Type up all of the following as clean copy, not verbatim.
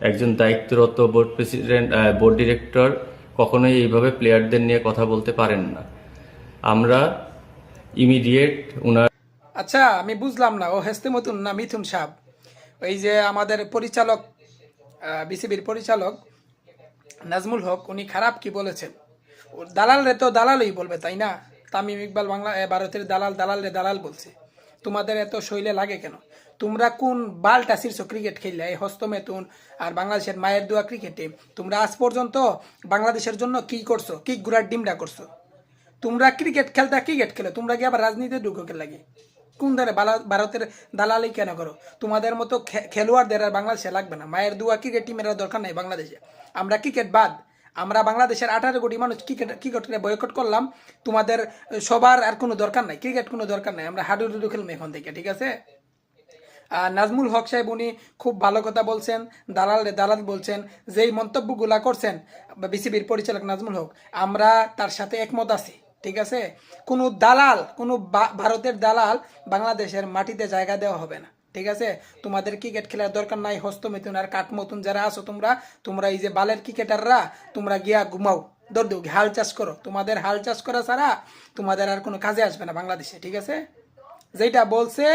একজন দায়িত্বরত board president, board director কখনোই এইভাবে প্লেয়ারদের নিয়ে কথা বলতে পারেন না। আমরা ইমিডিয়েট উনার আচ্ছা, আমি বুঝলাম না, ও হেস্তে মতুন না মিথুন সাহ? ওই যে আমাদের পরিচালক, বিসিবির পরিচালক নাজমুল হক, উনি খারাপ কি বলেছেন? দালাল রে তো দালালই বলবে, তাই না? তামিম ইকবাল ভারতের দালাল, দালাল রে দালাল বলছে। তোমাদের এত শৈলে লাগে কেন? তোমরা কোন বালটা শীর্ষ ক্রিকেট খেললে, এই হস্তমেতুন আর বাংলাদেশের মায়ের দোয়া ক্রিকেটে? তোমরা আজ পর্যন্ত বাংলাদেশের জন্য কি করছো? কি গুড়ার ডিমটা করছো? তোমরা ক্রিকেট খেলতে ক্রিকেট খেলো, তোমরা কি আবার রাজনীতি ঢুকো লাগে? কোন ধরে ভারতের দালালি কেন করো? তোমাদের মতো খেলোয়াড়দের আর বাংলাদেশে লাগবে না। মায়ের দুয়া ক্রিকেট টিমের দরকার নাই বাংলাদেশে। আমরা ক্রিকেট বাদ, আমরা বাংলাদেশের 18 কোটি মানুষ ক্রিকেটকে বয়কট করলাম। তোমাদের সবার আর কোনো দরকার নাই, ক্রিকেট কোনো দরকার নাই। আমরা হাডুডুডু খেলবো এখন থেকে, ঠিক আছে? নাজমুল হক সাহেব উনি খুব ভালো কথা বলছেন, দালাল রে দালাল বলছেন। যেই মন্তব্যগুলা করছেন বিসিবির পরিচালক নাজমুল হক, আমরা তার সাথে একমত আছি, ঠিক আছে? কোনো দালাল, কোনো ভারতের দালাল বাংলাদেশের মাটিতে জায়গা দেওয়া হবে না, ঠিক আছে? তোমাদের ক্রিকেট খেলার দরকার নাই। হস্তমেতুন আর কাঠমতুন যারা আছো তোমরা, তোমরা এই যে বালের ক্রিকেটাররা, তোমরা গিয়া ঘুমাও, দৌড় হাল চাষ করো। তোমাদের হাল চাষ করা ছাড়া তোমাদের আর কোনো কাজে আসবে না বাংলাদেশে, ঠিক আছে? যেটা বলছে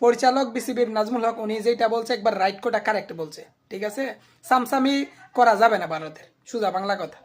পরিচালক বিসিবির নাজমুল হক, উনি যেটা বলছে একবার রাইট কোটা কারেক্ট বলছে, ঠিক আছে? সামসামি করা যাবে না ভারতের, সোজা বাংলা কথা।